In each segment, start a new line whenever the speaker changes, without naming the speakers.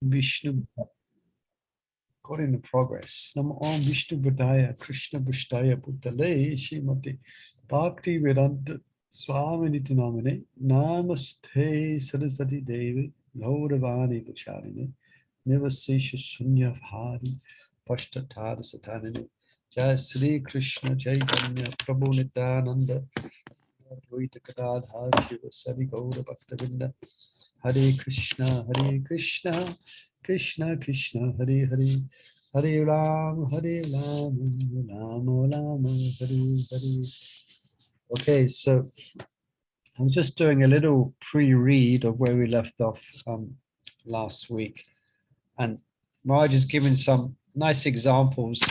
Vishnu. According to progress. Namo Om Vishnu Budaya Krishna Bushtaya Putale Shrimati Bhakti Vedanta Swami Nitinamine Namaste Saraswati Devi Gauravani Pucharine Nivasesha Shunya Bhari Pashtatar Satanine Jai Sri Krishna Chaitanya Prabhu Nityananda Advaita Gadadhar Shiva Sari Gaura Bhaktavinda Hare Krishna Krishna Krishna Hare Hare Hare Ram Ram Ram Hare Hare. Okay, so I'm just doing a little pre-read of where we left off last week, and Raj is giving some nice examples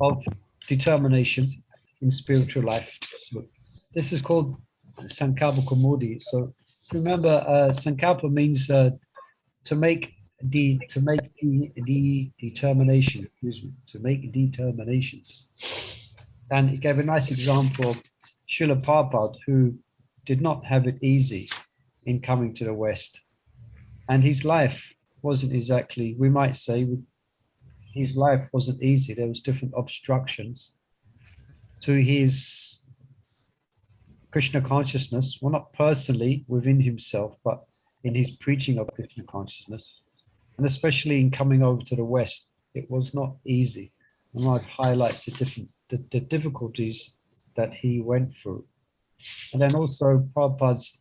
of determination in spiritual life. So this is called sankalpa kumudi. So remember, sankalpa means to make the determination. Excuse me, to make determinations. And he gave a nice example of Srila Prabhupada, who did not have it easy in coming to the West, and his life wasn't exactly, we might say, his life wasn't easy. There was different obstructions to his Krishna consciousness, well, not personally within himself, but in his preaching of Krishna consciousness, and especially in coming over to the West, it was not easy. And Raj highlights the difficulties that he went through, and then also Prabhupada's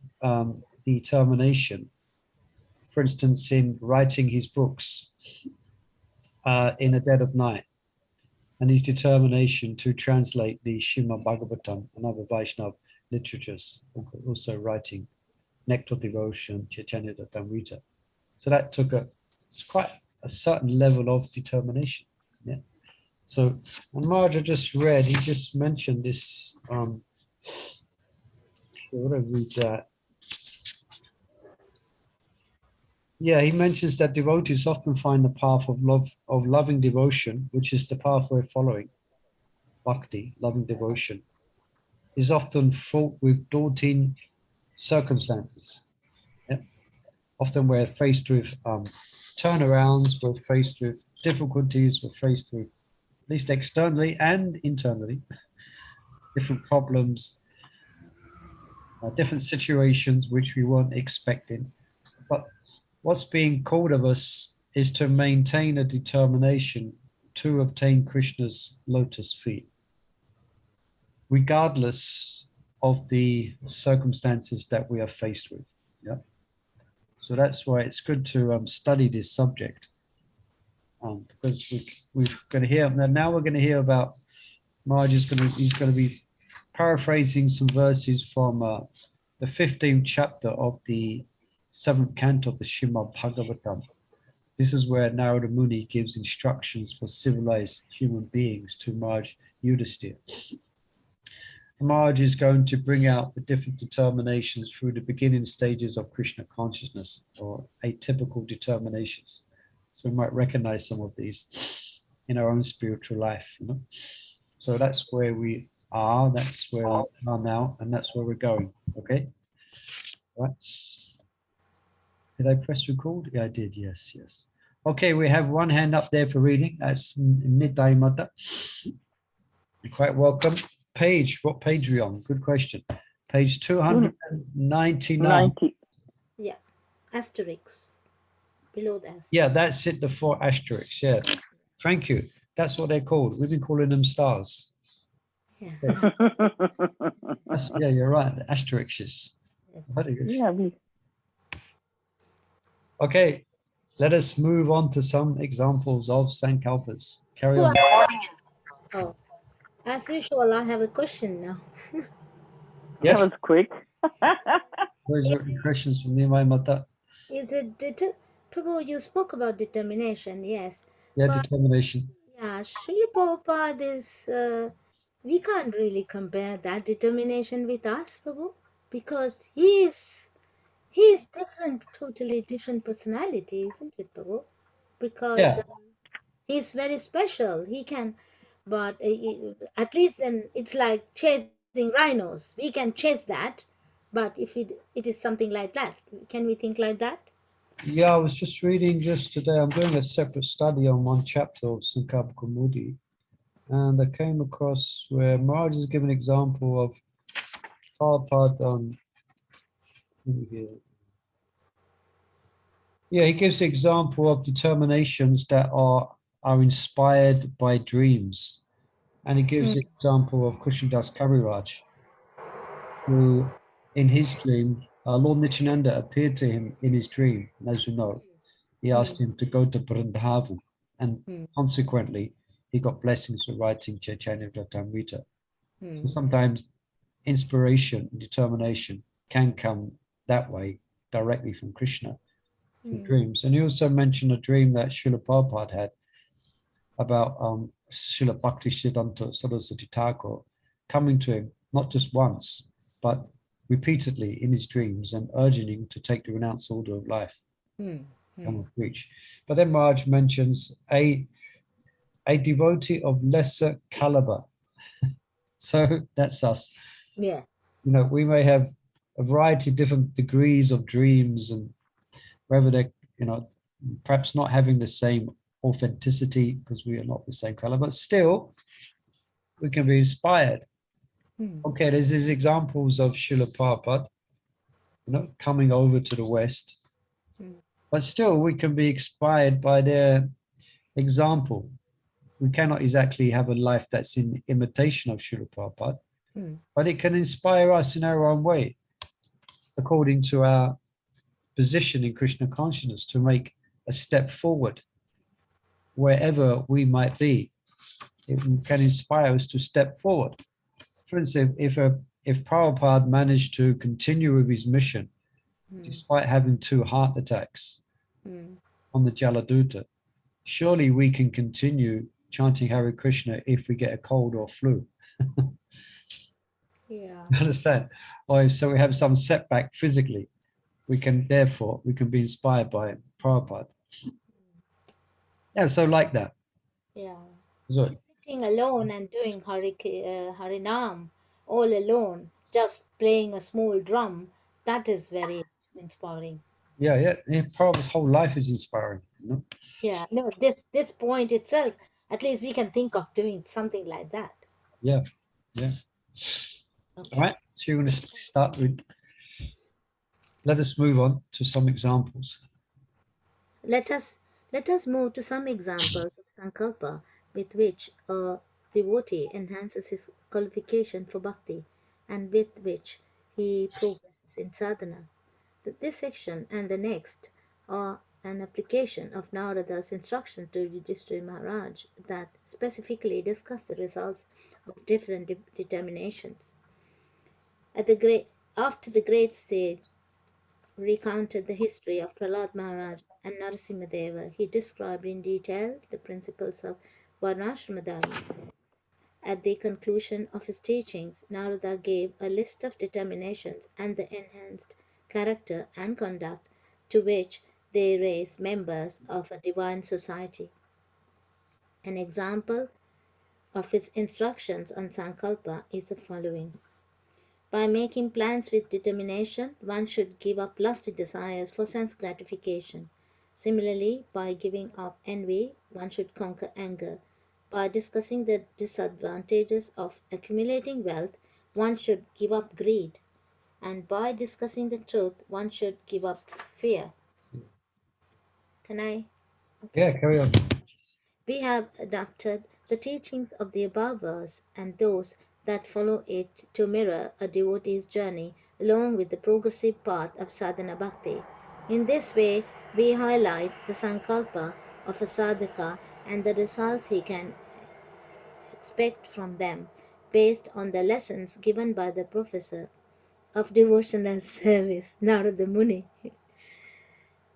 determination. For instance, in writing his books in the dead of night, and his determination to translate the Srimad Bhagavatam and other Vaishnava literatures, also writing Nectar Devotion, Chaitanya Damrita. So that took it's quite a certain level of determination. Yeah. So, and Marja just read, he just mentioned this, what did I read that? Yeah, he mentions that devotees often find the path of love, of loving devotion, which is the path we're following, bhakti, loving devotion, is often fraught with daunting circumstances. Yeah. Often we're faced with turnarounds, we're faced with difficulties, we're faced with, at least externally and internally, different problems, different situations which we weren't expecting. But what's being called of us is to maintain a determination to obtain Krishna's lotus feet, regardless of the circumstances that we are faced with. Yeah. So that's why it's good to study this subject, because we're going to hear now. We're going to hear about Maharaj he's going to be paraphrasing some verses from the 15th chapter of the 7th canto of the Srimad Bhagavatam. This is where Narada Muni gives instructions for civilized human beings to Maharaj Yudhisthira. Maharaj is going to bring out the different determinations through the beginning stages of Krishna consciousness, or atypical determinations. So we might recognize some of these in our own spiritual life. You know? So that's where we are, that's where we are now, and that's where we're going. Okay? Right. Did I press record? Yeah, I did. Yes, yes. Okay, we have one hand up there for reading. That's Nidai Mata. You're quite welcome. Page, what page are we on? Good question. Page 299.
90.
Yeah, asterisk. Below the asterisk.
Yeah, that's it, the 4 asterisks. Yeah. Thank you. That's what they're called. We've been calling them stars.
Yeah.
Yeah, you're right. The asterisks.
Yeah,
Okay, let us move on to some examples of sankalpas. Carry on.
Oh, as usual, I have a question now.
Yes.
That was quick.
Where's your questions from Nimai Mata?
Is it Prabhu, you spoke about determination, yes.
Yeah,
But,
determination.
yeah, Srila Prabhupada is, we can't really compare that determination with us, Prabhu, because he is different, totally different personality, isn't it, Prabhu? Because
Yeah.
he's very special. He can, but at least then it's like chasing rhinos. We can chase that, But if it is something like that, can we think like that?
Yeah, I was just reading just today. I'm doing a separate study on one chapter of Sankalpa, and I came across where Maharaj is giving an example of Prabhupada on. Yeah, he gives the example of determinations that are inspired by dreams, and he gives
Mm,
the example of Krishnadas Kaviraj, who, in his dream, Lord Nityananda appeared to him in his dream, and as you know, he asked
mm,
him to go to Vrindavan, and
mm,
consequently, he got blessings for writing Chaitanya Vritamrita. So
mm,
sometimes inspiration and determination can come that way directly from Krishna, from
mm,
dreams. And he also mentioned a dream that Srila Prabhupada had about Srila Bhakti Siddhanta Saraswati Thakur coming to him not just once, but repeatedly in his dreams and urging him to take the renounced order of life,
mm,
come
mm.
and preach. But then Maharaj mentions a devotee of lesser caliber. So that's us.
Yeah.
You know, we may have a variety of different degrees of dreams, and whether they're, you know, perhaps not having the same authenticity because we are not the same color, but still we can be inspired.
Mm,
Okay, there's these examples of Srila Prabhupada, coming over to the West,
mm,
but still we can be inspired by their example. We cannot exactly have a life that's in imitation of Srila Prabhupada,
mm,
but it can inspire us in our own way, according to our position in Krishna consciousness, to make a step forward wherever we might be. It can inspire us to step forward. For instance, if Prabhupada managed to continue with his mission
mm,
despite having 2 heart attacks
mm.
on the Jaladuta, surely we can continue chanting Hare Krishna if we get a cold or flu.
Yeah.
You understand? Or so we have some setback physically, we can be inspired by Prabhupada. Yeah, so like that.
Yeah.
So,
Sitting alone and doing Harinam all alone, just playing a small drum, that is very inspiring.
yeah, Prabhupada's whole life is inspiring.
Yeah, no, this point itself, at least we can think of doing something like that.
Yeah, yeah. All
Okay.
right. So you're going to start with. Let us move on to some examples.
Let us let us move to some examples of sankalpa with which a devotee enhances his qualification for bhakti and with which he progresses in sadhana. This section and the next are an application of Narada's instruction to Yudhishthira Maharaj that specifically discuss the results of different determinations. At the great, after the great sage recounted the history of Prahlad Maharaj and Narasimhadeva, he described in detail the principles of Varnashrama Dharma. At the conclusion of his teachings, Narada gave a list of determinations and the enhanced character and conduct to which they raise members of a divine society. An example of his instructions on Sankalpa is the following. By making plans with determination, one should give up lusty desires for sense gratification. Similarly, by giving up envy, one should conquer anger. By discussing the disadvantages of accumulating wealth, one should give up greed. And by discussing the truth, one should give up fear. Can I? Okay.
Yeah, carry on.
We have adapted the teachings of the above verse and those that follow it to mirror a devotee's journey along with the progressive path of sadhana bhakti. In this way, we highlight the sankalpa of a sadhaka and the results he can expect from them based on the lessons given by the professor of devotional service, Narada Muni.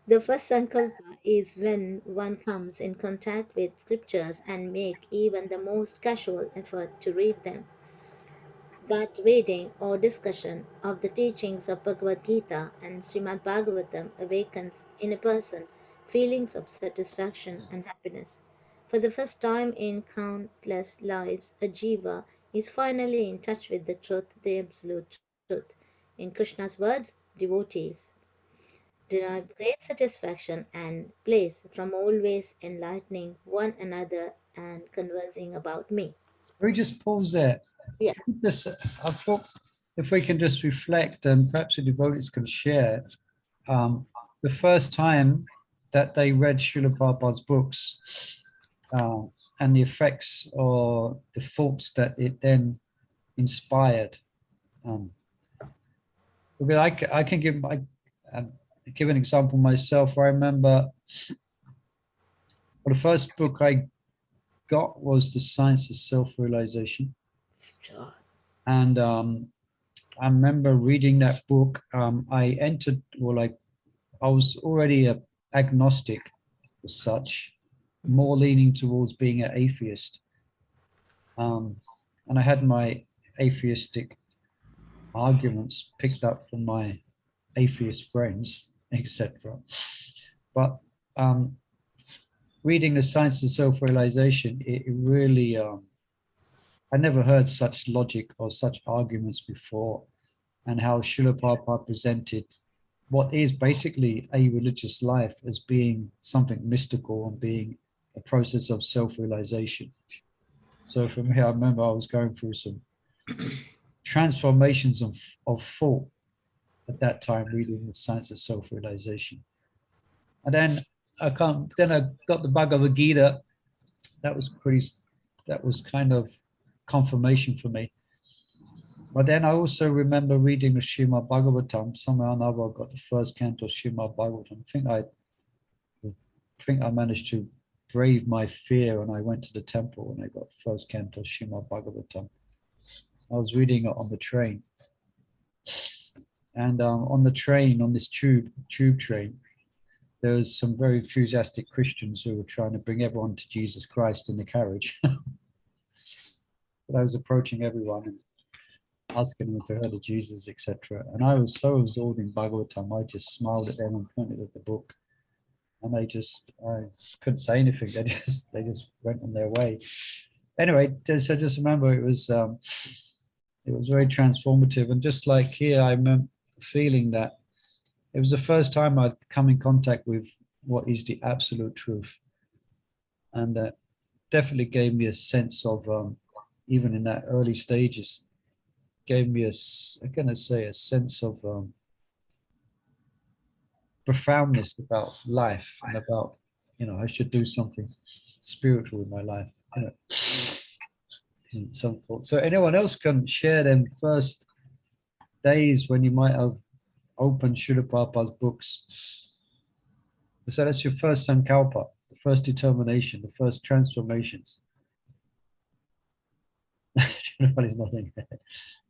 The first sankalpa is when one comes in contact with scriptures and make even the most casual effort to read them. That reading or discussion of the teachings of Bhagavad Gita and Srimad Bhagavatam awakens in a person feelings of satisfaction and happiness. For the first time in countless lives, a jiva is finally in touch with the truth, the absolute truth. in Krishna's words, devotees, derive great satisfaction and bliss from always enlightening one another and conversing about me.
We just pause there.
Yeah.
Just, I thought if we can just reflect and perhaps the devotees can share the first time that they read Srila Prabhupada's books and the effects or the thoughts that it then inspired. Because I can give give an example myself. I remember the first book I got was The Science of Self-Realization.
Sure.
And I remember reading that book. I entered, I was already an agnostic as such, more leaning towards being an atheist. And I had my atheistic arguments picked up from my atheist friends, etc. But reading The Science of Self-Realization, it really, I never heard such logic or such arguments before, and how Srila Prabhupada presented what is basically a religious life as being something mystical and being a process of self-realization. So for me, I remember I was going through some transformations of thought at that time, reading The Science of Self-Realization. And then I got the Bhagavad Gita. That was kind of confirmation for me. But then I also remember reading the Srimad Bhagavatam. Somehow or another, I got the first canto of Srimad Bhagavatam. I think I managed to brave my fear, and I went to the temple and I got the first canto of Srimad Bhagavatam. I was reading it on the train, and on the train, on this tube train, there was some very enthusiastic Christians who were trying to bring everyone to Jesus Christ in the carriage. But I was approaching everyone and asking them if they heard of Jesus, etc. And I was so absorbed in Bhagavatam, I just smiled at them and pointed at the book. And I couldn't say anything. They just went on their way. Anyway, I just remember it was very transformative. And just like here, I remember feeling that it was the first time I'd come in contact with what is the absolute truth. And that definitely gave me a sense of, even in that early stages, gave me a sense of profoundness about life and about, I should do something spiritual in my life. In some thought. So anyone else can share them first days when you might have opened Srila Prabhupada's books. So that's your first sankalpa, the first determination, the first transformations. Nobody's nothing.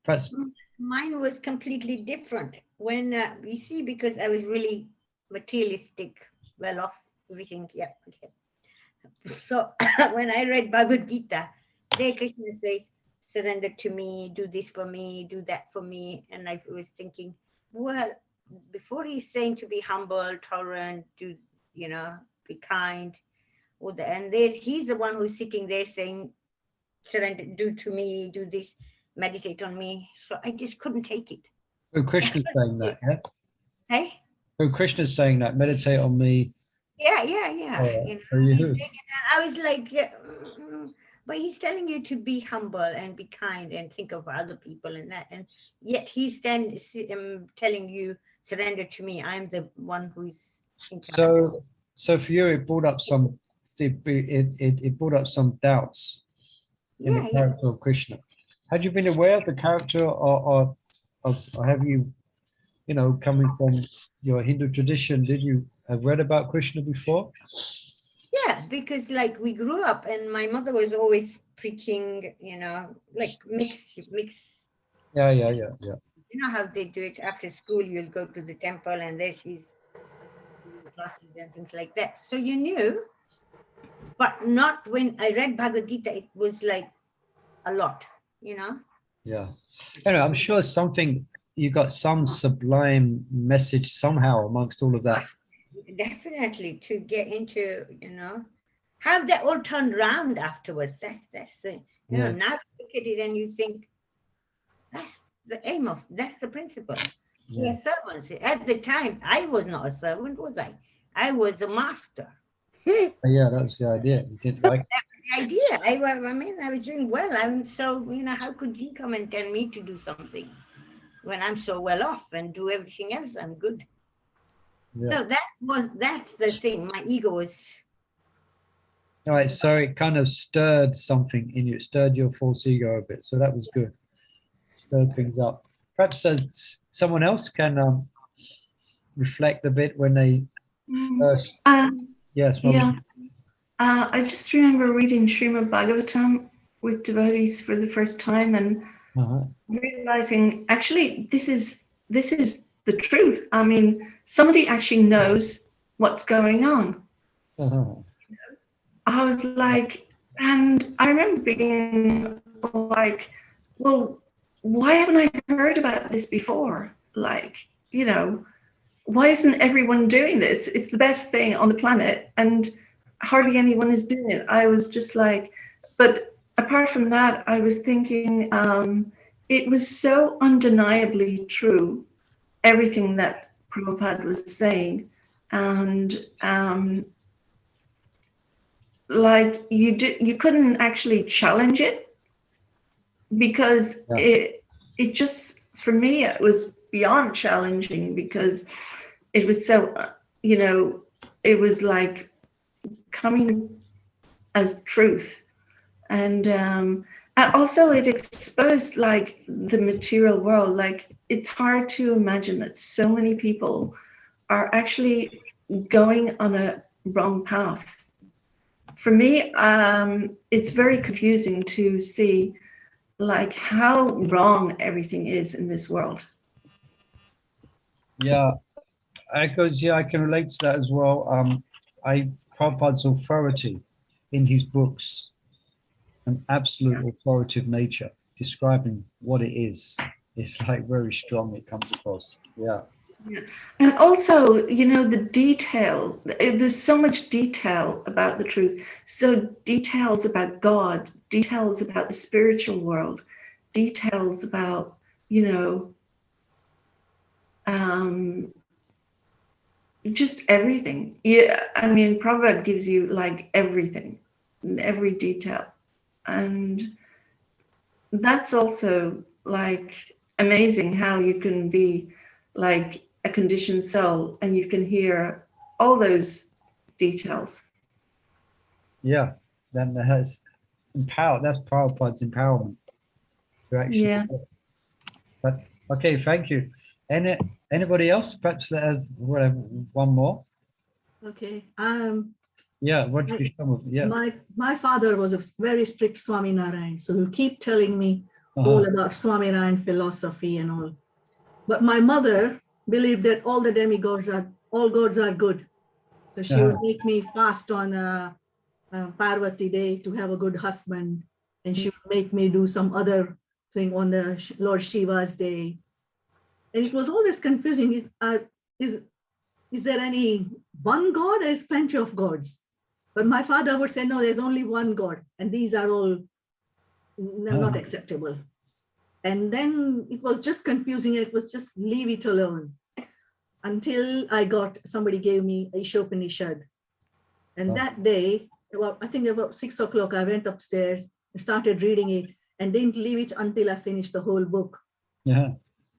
Perhaps
mine was completely different. When you see, because I was really materialistic, well off, everything. Yeah, okay. So when I read Bhagavad Gita, there Krishna says, surrender to me, do this for me, do that for me. And I was thinking, well, before he's saying to be humble, tolerant, to, be kind, and there he's the one who's sitting there saying, surrender, do to me, do this, meditate on me. So I just couldn't take it.
Oh, Krishna's saying that, yeah?
Hey?
Oh, Krishna's saying that, meditate on me.
Yeah.
So you.
I was like, but he's telling you to be humble and be kind and think of other people and that. And yet he's then telling you, surrender to me. I'm the one who's in charge.
So for you, it brought up some, it brought up some doubts in the character of Krishna. Had you been aware of the character, or have you, coming from your Hindu tradition, did you have read about Krishna before?
Yeah, because like we grew up and my mother was always preaching, like mix.
Yeah.
You know how they do it after school, you'll go to the temple and there she's doing classes and things like that. So you knew, but not when I read Bhagavad Gita, it was like a lot,
Yeah. Anyway, I'm sure you got some sublime message somehow amongst all of that.
Definitely, to get into, have that all turned around afterwards. That's now you look at it and you think that's the aim of, that's the principle.
Yeah.
servants. At the time, I was not a servant, was I? I was a master.
Yeah, that was the idea. You didn't like
The idea, I mean, I was doing well. I'm so, how could you come and tell me to do something when I'm so well off and do everything else? I'm good.
yeah.
So that's the thing. My ego was,
All right, so it kind of stirred something in you. It stirred your false ego a bit. So that was good. Stirred things up. Perhaps someone else can reflect a bit when they first. Yes, Mom.
Yeah. I just remember reading Srimad Bhagavatam with devotees for the first time and realizing actually this is the truth. I mean, somebody actually knows what's going on. I was like, and I remember being like, well, why haven't I heard about this before? Like, why isn't everyone doing this? It's the best thing on the planet, and hardly anyone is doing it. I was just like, but apart from that, I was thinking it was so undeniably true, everything that Prabhupada was saying, and like you couldn't actually challenge it because it just, for me, it was beyond challenging because it was so, it was like coming as truth. And also it exposed like the material world. Like it's hard to imagine that so many people are actually going on a wrong path. For me, it's very confusing to see like how wrong everything is in this world.
Yeah, I can relate to that as well. Prabhupada's authority in his books, an absolute authoritative nature, describing what it is. It's like very strong. It comes across. Yeah.
And also, the detail, there's so much detail about the truth. So details about God, details about the spiritual world, details about, just everything. Yeah, I mean, Prabhupada gives you like everything, every detail. And that's also like amazing how you can be like a conditioned soul and you can hear all those details.
Yeah, then that's That's Prabhupada's empowerment to actually.
Yeah.
But okay, thank you. Anybody else? Perhaps whatever, one more.
Okay.
Yeah, what did you come with? Yeah.
My father was a very strict Swaminarayan, so he'll keep telling me all about Swaminarayan philosophy and all. But my mother believed that all gods are good. So she would make me fast on Parvati Day to have a good husband, and she would make me do some other thing on the Lord Shiva's day. And it was always confusing. Is there any one God? There's plenty of gods. But my father would say, no, there's only one God, and these are all not acceptable. And then it was just confusing. It was just leave it alone until somebody gave me Ishopanishad. And that day, I think about 6 o'clock, I went upstairs, started reading it, and didn't leave it until I finished the whole book.
Yeah.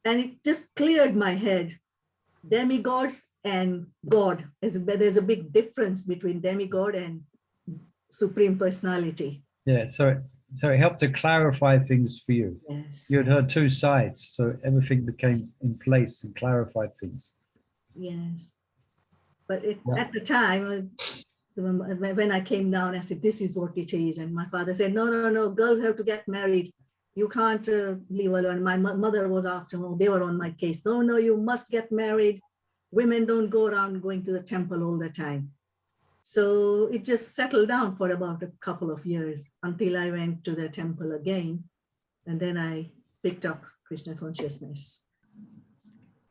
And it just cleared my head. Demigods and God. There's a big difference between demigod and Supreme Personality.
Yeah, so it helped to clarify things for you.
Yes.
You had heard two sides, so everything became in place and clarified things.
Yes. But at the time, when I came down, I said, this is what it is. And my father said, no, girls have to get married. You can't leave alone. My mother was after me. They were on my case. No, you must get married. Women don't go around going to the temple all the time. So it just settled down for about a couple of years until I went to the temple again. And then I picked up Krsna Consciousness.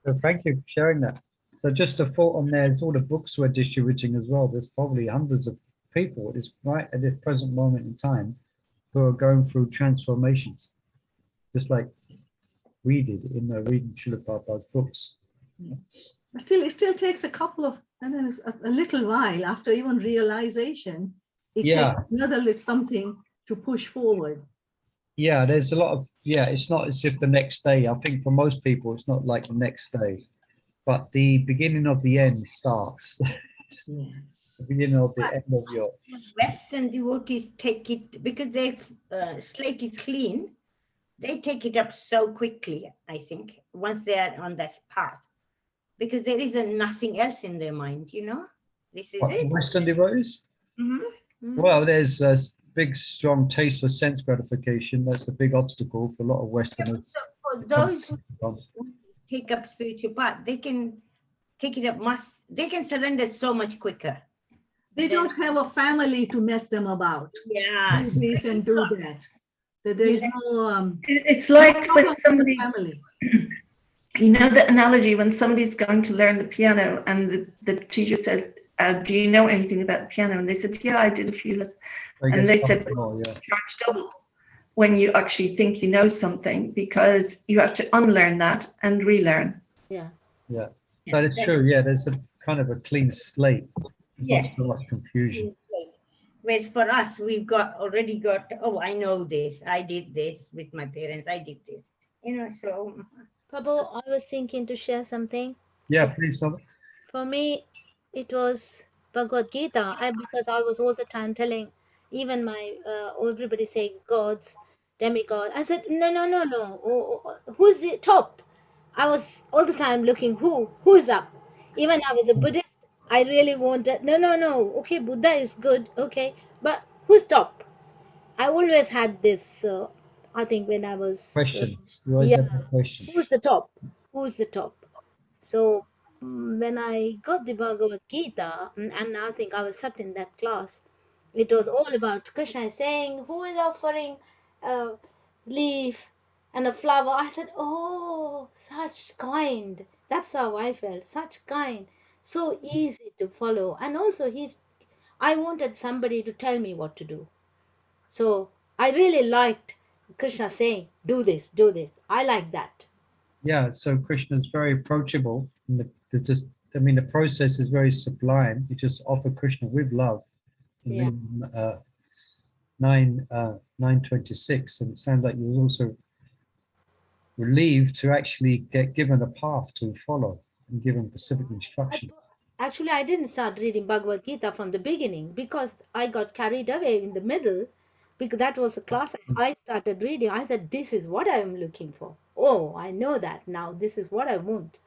So thank you for sharing that. So just a thought on there, is all the books we're distributing as well. There's probably hundreds of people right at this present moment in time who are going through transformations. Just like we did in reading Srila Prabhupada's books.
But still, it still takes a couple of, and then a little while after even realization, it takes another little something to push forward.
Yeah, there's a lot of, it's not as if the next day, I think for most people, it's not like the next day, but the beginning of the end starts.
Yes.
The beginning of the end of your...
Western devotees take it, because their slate is clean, they take it up so quickly, I think, once they are on that path. Because there isn't nothing else in their mind, you know? This is it.
Western devotees? Well, there's a big, strong taste for sense gratification. That's a big obstacle for a lot of Westerners.
So for those who take up spiritual path, they can take it up they can surrender so much quicker.
They don't have a family to mess them about.
Yeah.
Do this and do that. There is no...
it's like when somebody...
family.
You know the analogy when somebody's going to learn the piano and the teacher says, do you know anything about the piano? And they said, yeah, I did a few lessons. And they said, charge double when you actually think you know something, because you have to unlearn that and relearn.
Yeah, so it's true. Yeah, there's a kind of a clean slate. There's not so much confusion.
Whereas for us, we've already got, oh, I know this. I did this with my parents. I did this. You know, so...
Prabhu, I was thinking to share something.
Yeah, please, Mother.
For me, it was Bhagavad Gita, because I was all the time telling, even my, everybody saying gods, demigod. I said, no. Who's the top? I was all the time looking, who is up? Even I was a Buddhist, I really wanted, no. Okay, Buddha is good, okay, but who's top? I always had this, I think when I was...
Question. You always have a question.
Who's the top? Who's the top? So when I got the Bhagavad Gita, and I think I was sat in that class, it was all about Krishna saying, who is offering a leaf and a flower? I said, oh, such kind. That's how I felt, such kind. So easy to follow. And also I wanted somebody to tell me what to do. So I really liked Krishna saying, do this. I like that.
Yeah, so Krishna is very approachable. And the process is very sublime. You just offer Krishna with love. In 926, and it sounds like you were also relieved to actually get given a path to follow and given specific instructions.
Actually, I didn't start reading Bhagavad Gita from the beginning because I got carried away in the middle, because that was a class I started reading. I said, this is what I am looking for. Oh, I know that now. This is what I want.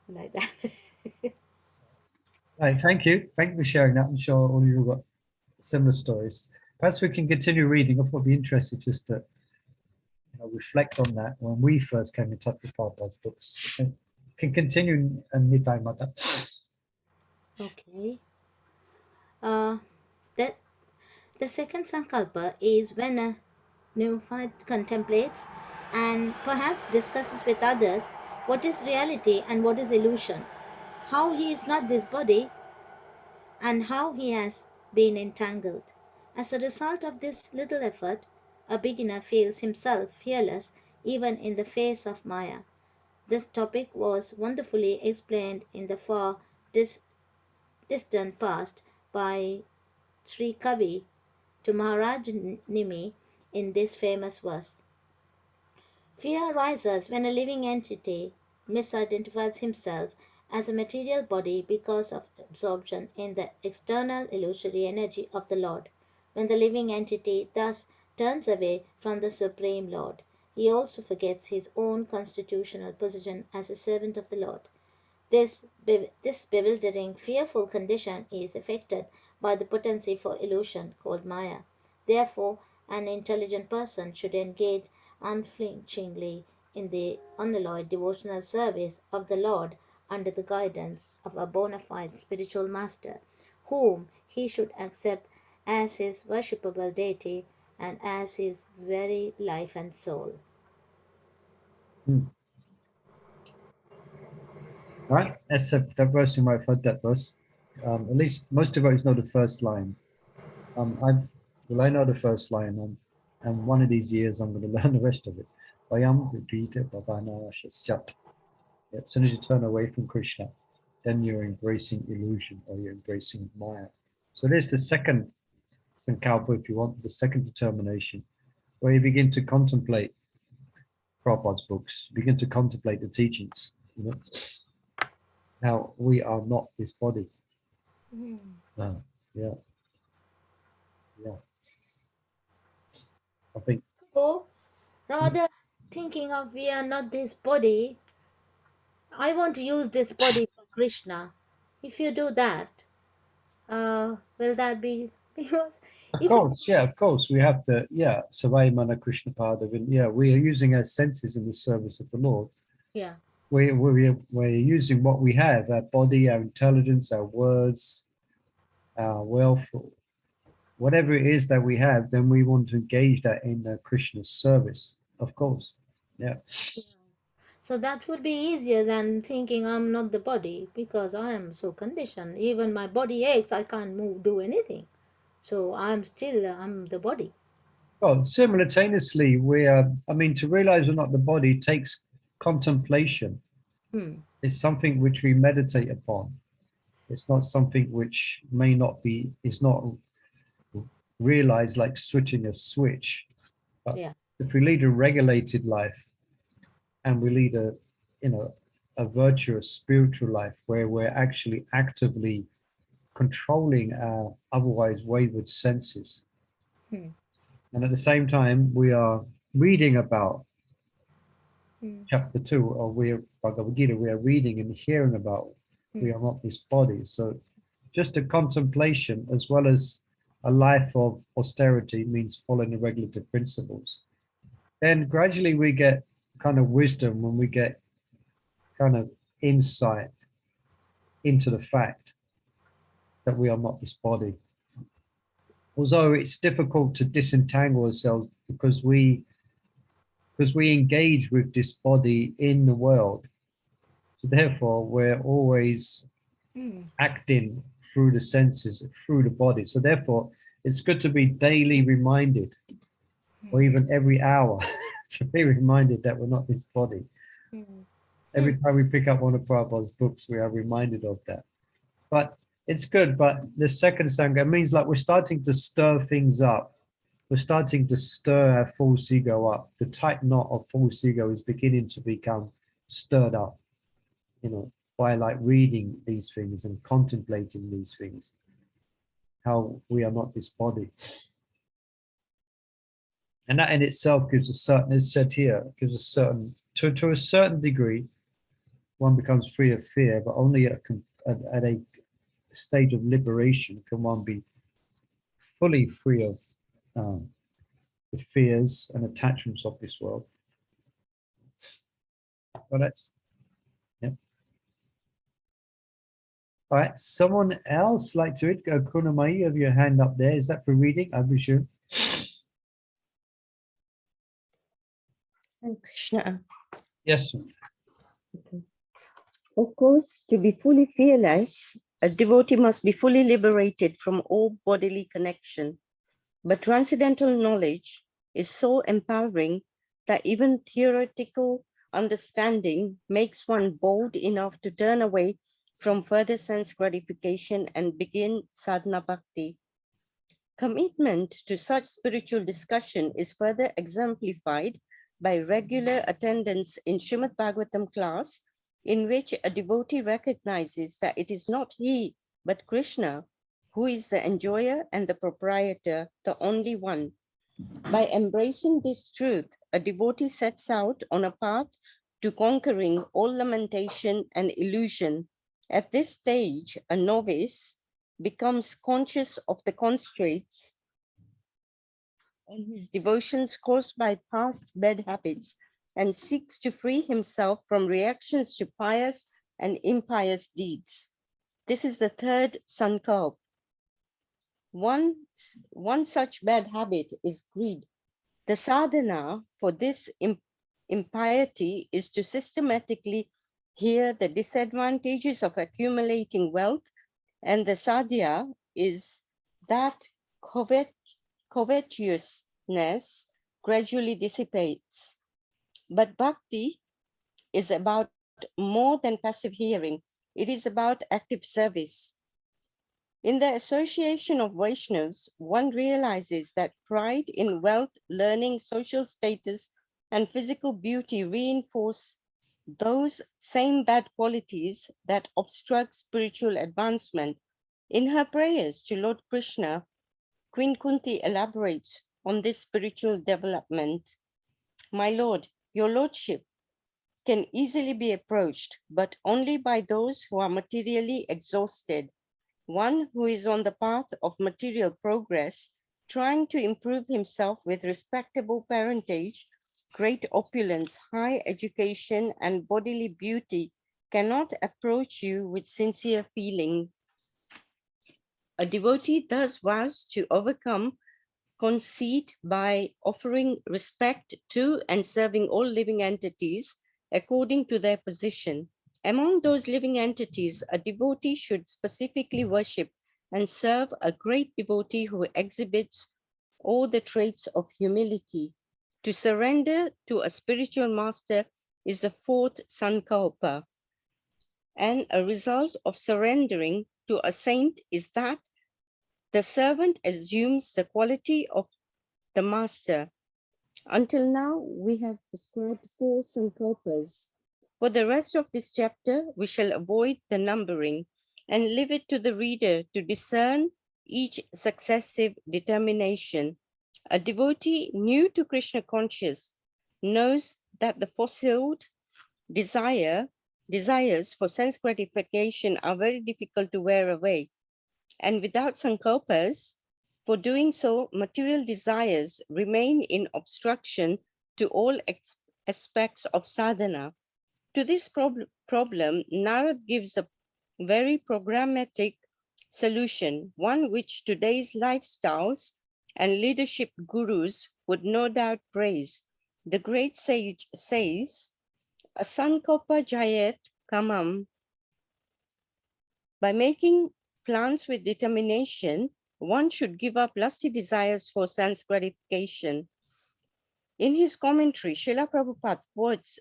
Like that.
Right, thank you. Thank you for sharing that. I'm sure all of you have got similar stories. Perhaps we can continue reading. I thought it'd be interesting just to reflect on that when we first came in touch with Prabhupada's books. Can continue in Nitai Mata.
Okay. The second sankalpa is when a neophyte contemplates and perhaps discusses with others what is reality and what is illusion, how he is not this body, and how he has been entangled. As a result of this little effort, a beginner feels himself fearless even in the face of Maya. This topic was wonderfully explained in the far distant past by Sri Kavi to Maharaj Nimi in this famous verse. Fear arises when a living entity misidentifies himself as a material body because of absorption in the external illusory energy of the Lord. When the living entity thus turns away from the Supreme Lord, he also forgets his own constitutional position as a servant of the Lord. This bewildering, fearful condition is affected by the potency for illusion called Maya. Therefore, an intelligent person should engage unflinchingly in the unalloyed devotional service of the Lord under the guidance of a bona fide spiritual master, whom he should accept as his worshipable deity and as his very life and soul.
Right, that's that verse you might have heard that verse. At least most of us know the first line. I know the first line, and one of these years I'm going to learn the rest of it. Vayam Vidita Bhavana Shasyat. As soon as you turn away from Krishna, then you're embracing illusion or you're embracing Maya. So there's the second sankalpa, if you want, the second determination, where you begin to contemplate Prabhupada's books, begin to contemplate the teachings, you know, how we are not this body. Yeah, yeah. I think.
So, rather thinking of we are not this body, I want to use this body for Krishna. If you do that, will that be because
Of
if
course, yeah, of course. We have to, yeah, Savai Mana Krishna Padavan. Yeah, we are using our senses in the service of the Lord.
yeah,
We're using what we have, our body, our intelligence, our words, our wealth, whatever it is that we have, then we want to engage that in Krishna's service, of course. Yeah.
so that would be easier than thinking I'm not the body because I am so conditioned. Even my body aches, I can't move, do anything. So I'm the body.
Well, simultaneously, we are, I mean, to realize we're not the body takes contemplation. It's something which we meditate upon. It's not something which may not be, is not realized like switching a switch. But
Yeah.
if we lead a regulated life and we lead a, you know, a virtuous spiritual life where we're actually actively controlling our otherwise wayward senses. And at the same time, we are reading about chapter 2 of Bhagavad Gita, we are reading and hearing about we are not this body. So just a contemplation as well as a life of austerity means following the regulative principles. Then gradually we get kind of wisdom when we get kind of insight into the fact that we are not this body. Although it's difficult to disentangle ourselves because we engage with this body in the world. So therefore, we're always acting through the senses, through the body. So therefore, it's good to be daily reminded, or even every hour, to be reminded that we're not this body. Every time we pick up one of Prabhupada's books, we are reminded of that. But it's good. But the second sangha means like we're starting to stir things up. We're starting to stir our false ego up. The tight knot of false ego is beginning to become stirred up, you know, by like reading these things and contemplating these things, how we are not this body. And that in itself gives a certain, as said here, gives a certain, to a certain degree, one becomes free of fear, but only at a stage of liberation can one be fully free of the fears and attachments of this world. Well, that's, yeah. All right, someone else like to read? Kunamai, you have your hand up there. Is that for reading? I presume.
Krishna.
Yes.
Of course, to be fully fearless, a devotee must be fully liberated from all bodily connection. But transcendental knowledge is so empowering that even theoretical understanding makes one bold enough to turn away from further sense gratification and begin sadhana bhakti. Commitment to such spiritual discussion is further exemplified by regular attendance in Srimad Bhagavatam class, in which a devotee recognizes that it is not he, but Krishna, who is the enjoyer and the proprietor, the only one. By embracing this truth, a devotee sets out on a path to conquering all lamentation and illusion. At this stage, a novice becomes conscious of the constraints on his devotions caused by past bad habits and seeks to free himself from reactions to pious and impious deeds. This is the third sankalpa. One such bad habit is greed. The sadhana for this impiety is to systematically hear the disadvantages of accumulating wealth, and the sadhya is that covetousness gradually dissipates. But bhakti is about more than passive hearing. It is about active service. In the association of Vaishnavas, one realizes that pride in wealth, learning, social status, and physical beauty reinforce those same bad qualities that obstruct spiritual advancement. In her prayers to Lord Krishna, Queen Kunti elaborates on this spiritual development. My Lord, your Lordship can easily be approached, but only by those who are materially exhausted. One who is on the path of material progress, trying to improve himself with respectable parentage, great opulence, high education, and bodily beauty, cannot approach you with sincere feeling. A devotee thus vows to overcome conceit by offering respect to and serving all living entities according to their position. Among those living entities, a devotee should specifically worship and serve a great devotee who exhibits all the traits of humility. To surrender to a spiritual master is the fourth sankalpa, and a result of surrendering to a saint is that the servant assumes the quality of the master. Until now, we have described 4 sankalpas. For the rest of this chapter, we shall avoid the numbering and leave it to the reader to discern each successive determination. A devotee new to Krishna conscious knows that the fulfilled desires for sense gratification are very difficult to wear away. And without sankalpas, for doing so, material desires remain in obstruction to all aspects of sadhana. To this problem, Narad gives a very programmatic solution, one which today's lifestyles and leadership gurus would no doubt praise. The great sage says, Asankalpa jayet kamam. By making plans with determination, one should give up lusty desires for sense gratification. In his commentary, Srila Prabhupada quotes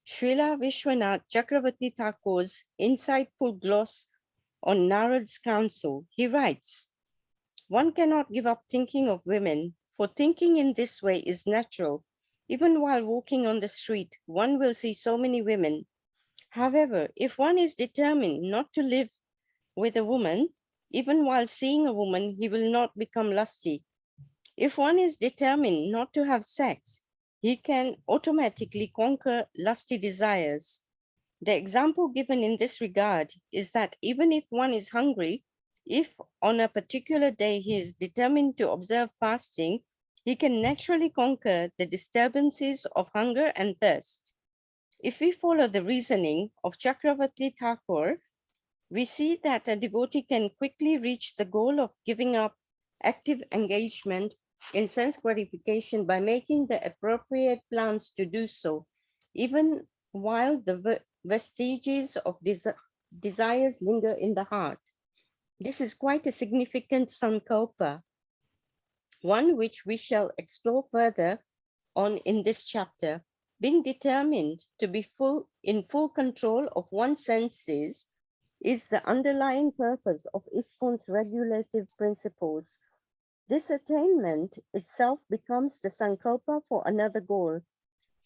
Srila Vishwanath Chakravarti Thakur's insightful gloss on Narad's counsel. He writes, one cannot give up thinking of women, for thinking in this way is natural. Even while walking on the street, one will see so many women. However, if one is determined not to live with a woman, even while seeing a woman, he will not become lusty. If one is determined not to have sex, he can automatically conquer lusty desires. The example given in this regard is that even if one is hungry, if on a particular day he is determined to observe fasting, he can naturally conquer the disturbances of hunger and thirst. If we follow the reasoning of Chakravarti Thakur, we see that a devotee can quickly reach the goal of giving up active engagement in sense gratification by making the appropriate plans to do so, even while the vestiges of desires linger in the heart. This is quite a significant sankalpa, one which we shall explore further on in this chapter. Being determined to be in full control of one's senses is the underlying purpose of ISKCON's regulative principles. This attainment itself becomes the sankalpa for another goal,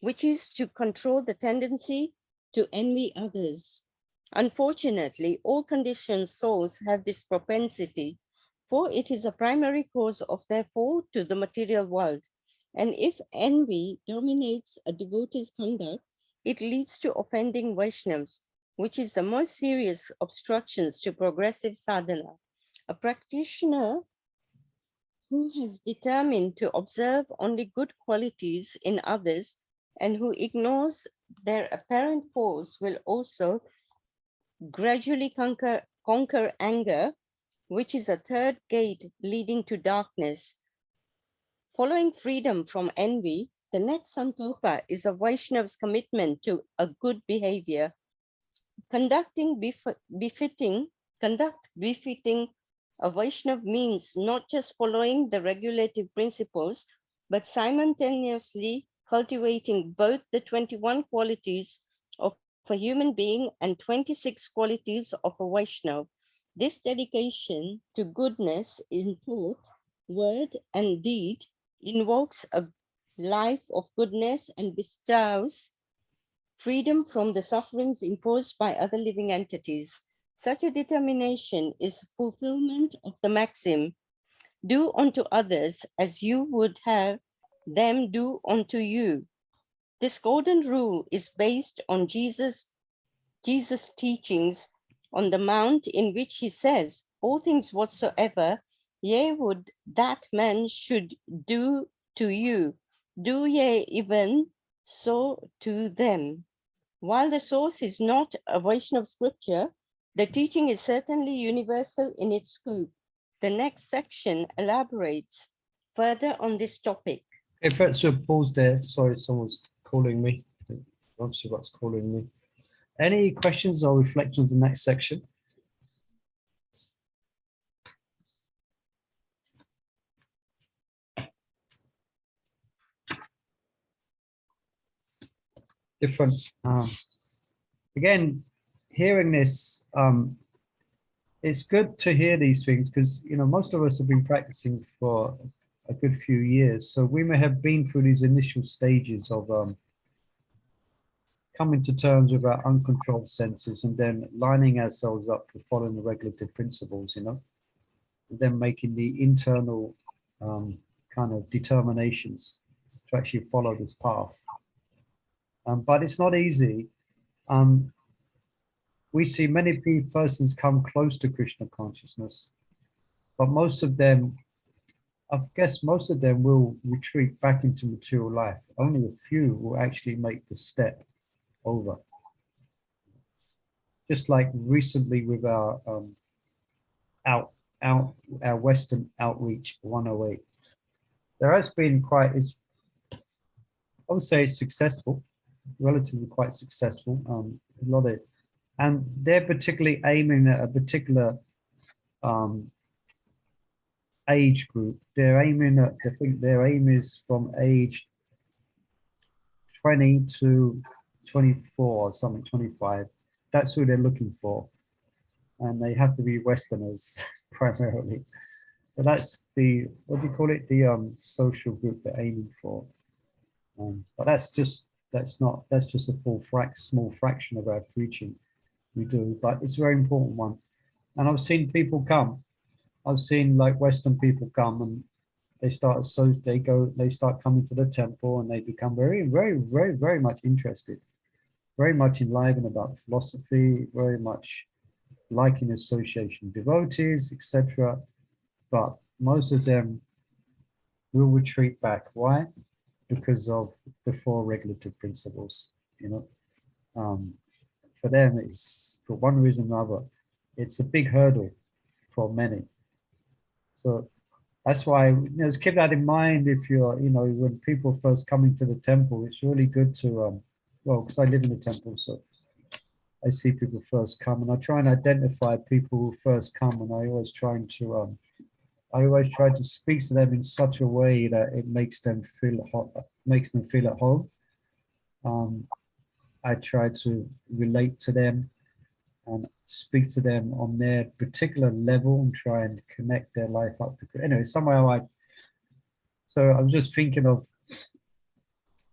which is to control the tendency to envy others. Unfortunately, all conditioned souls have this propensity, for it is a primary cause of their fall to the material world. And if envy dominates a devotee's conduct, it leads to offending Vaishnavas, which is the most serious obstructions to progressive sadhana. A practitioner who has determined to observe only good qualities in others and who ignores their apparent faults will also gradually conquer anger, which is a third gate leading to darkness. Following freedom from envy, the next sankalpa is a Vaishnava's commitment to a good behavior. Conduct befitting a Vaishnava means not just following the regulative principles, but simultaneously cultivating both the 21 qualities of a human being and 26 qualities of a Vaishnava. This dedication to goodness in thought, word, and deed invokes a life of goodness and bestows freedom from the sufferings imposed by other living entities. Such a determination is fulfillment of the maxim, do unto others as you would have them do unto you. This golden rule is based on Jesus' teachings on the mount, in which he says, all things whatsoever ye would that man should do to you, do ye even so to them. While the source is not a Vaishnava scripture, the teaching is certainly universal in its scope. The next section elaborates further on this topic.
Okay, perhaps we'll pause there. Sorry, someone's calling me. I'm sure what's calling me. Any questions or reflections on the next section? Different. Again, hearing this, it's good to hear these things because, you know, most of us have been practicing for a good few years. So we may have been through these initial stages of coming to terms with our uncontrolled senses and then lining ourselves up for following the regulative principles, you know, and then making the internal kind of determinations to actually follow this path. But it's not easy. We see many persons come close to Krishna consciousness, but most of them, I guess most of them will retreat back into material life. Only a few will actually make the step over. Just like recently with our our Western Outreach 108, there has been quite, I would say it's successful, relatively quite successful. A lot of, and they're particularly aiming at a particular age group. They're aiming at, I think their aim is from age 20 to 24 or something, 25. That's who they're looking for. And they have to be Westerners primarily. So that's the, what do you call it? The social group they're aiming for. But that's just a small fraction of our preaching we do, but it's a very important one. And I've seen people come. I've seen like Western people come and they start coming to the temple and they become very, very, very, very much interested, very much enlivened about philosophy, very much liking association devotees, etc. But most of them will retreat back. Why? Because of the four regulative principles, you know. For them, it's for one reason or another, it's a big hurdle for many. So that's why, you know, just keep that in mind if you're, you know, when people first come into the temple, it's really good to, well, because I live in the temple, so I see people first come and I try and identify people who first come, and I always try to speak to them in such a way that it makes them feel at home. I try to relate to them and speak to them on their particular level and try and connect their life up to, anyway, somehow so I was just thinking of,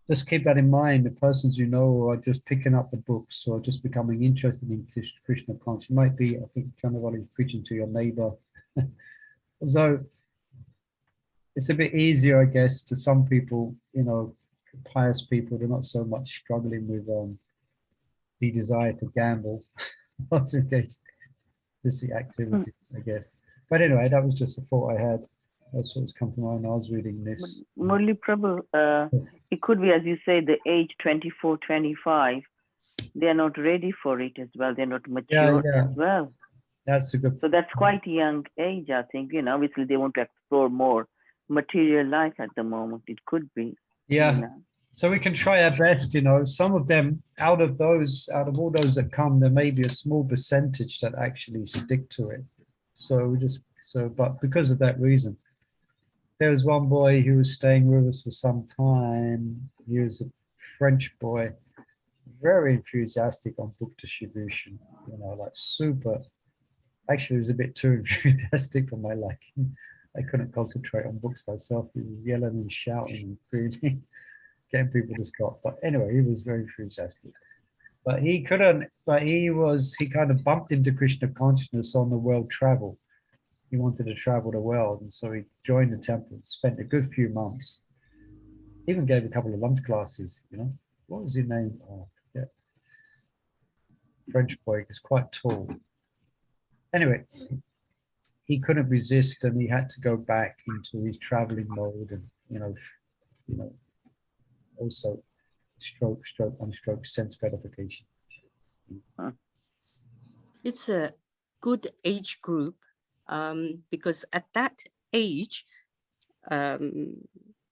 just keep that in mind, the persons you know are just picking up the books or just becoming interested in Krishna consciousness. You might be, I think, Chandravali is preaching to your neighbor. So it's a bit easier, I guess, to some people, you know, pious people. They're not so much struggling with the desire to gamble or to engage this activity, I guess. But anyway, that was just a thought I had. That's what's come to mind. I was reading this.
Murli Prabhu, it could be, as you say, the age 24, 25. They are not ready for it as well. They're not mature as well.
That's a good.
So that's quite a young age, I think. You know, obviously they want to explore more material life at the moment. It could be.
Yeah.
You know.
So we can try our best, you know. Some of them, out of all those that come, there may be a small percentage that actually stick to it. So but because of that reason, there was one boy who was staying with us for some time. He was a French boy, very enthusiastic on book distribution, you know, like super. Actually, he was a bit too enthusiastic for my liking. I couldn't concentrate on books myself. He was yelling and shouting and screaming, getting people to stop. But anyway, he was very enthusiastic. But he couldn't, he kind of bumped into Krishna consciousness on the world travel. He wanted to travel the world. And so he joined the temple, spent a good few months, even gave a couple of lunch classes, you know. What was his name? Oh, yeah. French boy, he's quite tall. Anyway, he couldn't resist and he had to go back into his traveling mode and, you know, also stroke, unstroke sense gratification.
It's a good age group because at that age, they're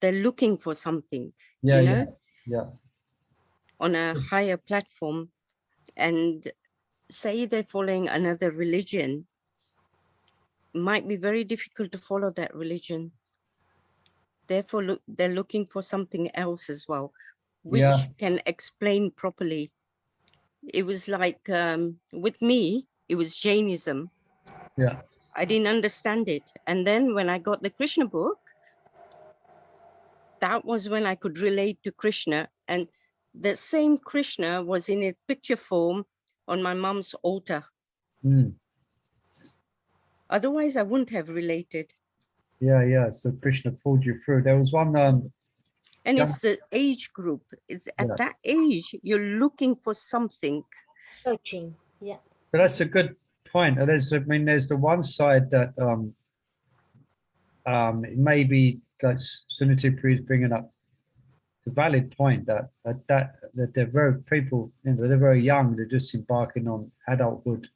looking for something, you know, on a higher platform. And say they're following another religion, might be very difficult to follow that religion. Therefore, they're looking for something else as well, which can explain properly. It was like, with me, it was Jainism.
Yeah.
I didn't understand it. And then when I got the Krishna book, that was when I could relate to Krishna. And the same Krishna was in a picture form on my mom's altar.
Mm.
Otherwise, I wouldn't have related.
Yeah. So Krishna pulled you through. There was one.
And it's the age group. It's at that age, you're looking for something.
Searching, yeah.
But that's a good point. There's the one side that maybe that's Suniti Pri is bringing up the valid point that they're very people, you know, they're very young. They're just embarking on adulthood,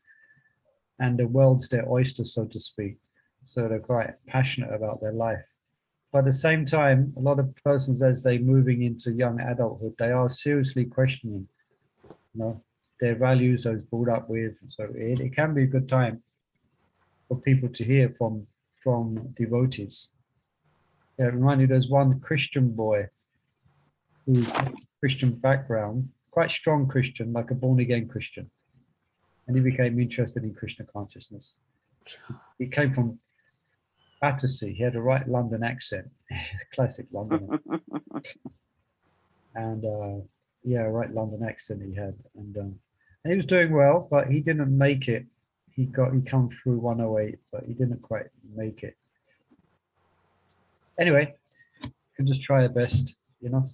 and the world's their oyster, so to speak. So they're quite passionate about their life. But at the same time, a lot of persons, as they're moving into young adulthood, they are seriously questioning, you know, their values those brought up with. So it can be a good time for people to hear from devotees. Yeah, remind you, there's one Christian boy who's Christian background, quite strong Christian, like a born-again Christian. And he became interested in Krishna consciousness. He came from Battersea. He had a right London accent, classic London. And right London accent he had. And he was doing well, but he didn't make it. He come through 108, but he didn't quite make it. Anyway, you can just try your best, you know.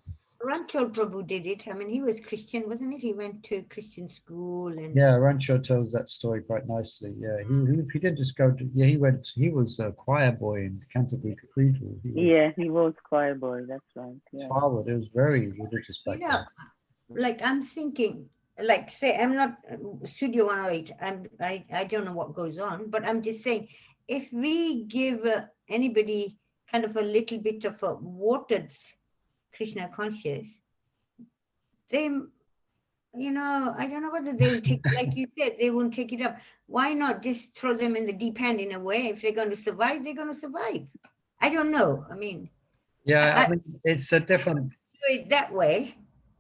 Ranchod Prabhu did it. I mean, he was Christian, wasn't it? He went to Christian school and
Ranchod tells that story quite nicely. He didn't just go to he was a choir boy in Canterbury Cathedral.
He was choir boy, that's right.
Father, it was very religious back then.
Like I'm thinking, like say I'm not Studio 108, I don't know what goes on, but I'm just saying, if we give anybody kind of a little bit of a watered Krishna conscious, they, you know, I don't know whether they will take, like you said, they won't take it up. Why not just throw them in the deep end in a way? If they're going to survive, they're going to survive. I don't know. I mean,
I mean, it's a different.
Do it that way.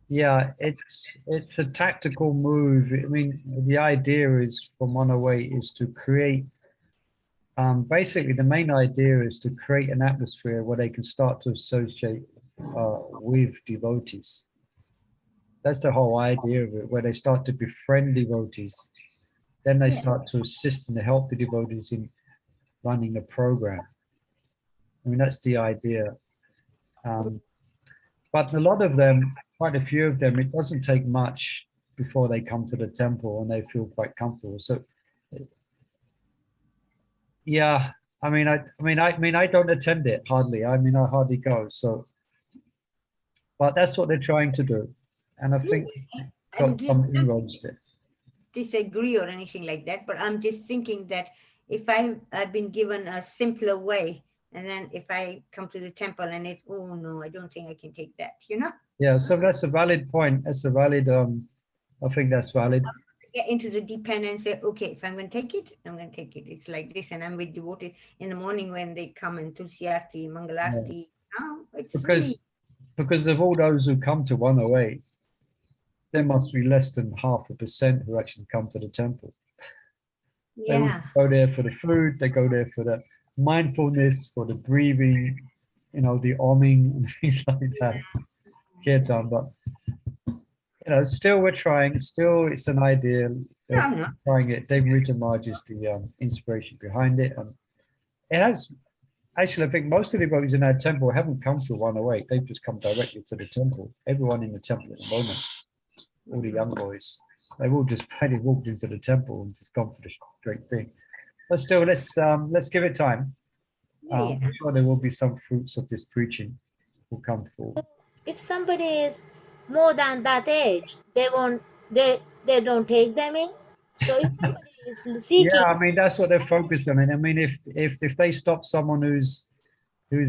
Yeah, it's a tactical move. I mean, the idea is from 108 is to create. Basically, the main idea is to create an atmosphere where they can start to associate with devotees. That's the whole idea of it, where they start to befriend devotees. Then they start to assist and help the devotees in running the program. I mean, that's the idea. But a lot of them, quite a few of them, it doesn't take much before they come to the temple and they feel quite comfortable. So, yeah, I mean, I don't attend it hardly. I mean, I hardly go. So, but that's what they're trying to do, and I think got some inroads there.
Disagree or anything like that, but I'm just thinking that if I've been given a simpler way, and then if I come to the temple and it, oh no, I don't think I can take that, you know?
Yeah, so that's a valid point. That's a valid, I think that's valid.
get into the deep end and say, okay, if I'm going to take it, I'm going to take it. It's like this. And I'm with devotees in the morning when they come in Tulsi Aarti, Mangalarti. Oh, it's really...
Because of all those who come to 108, there must be less than 0.5% who actually come to the temple. They go there for the food, they go there for the mindfulness, for the breathing, the oming and things like that. Kirtan, but still we're trying. Still, it's an idea. Trying it. David Rita Marge is the inspiration behind it, and it has. Actually, I think most of the devotees in our temple haven't come to 108. They've just come directly to the temple. Everyone in the temple at the moment, all the young boys, they've all just walked into the temple and just gone for the straight thing. But still, let's give it time. I'm sure there will be some fruits of this preaching will come forward.
If somebody is more than that age, they don't take them in. So if somebody is seeking,
yeah, I mean that's what they're focused on. I mean, if they stop someone who's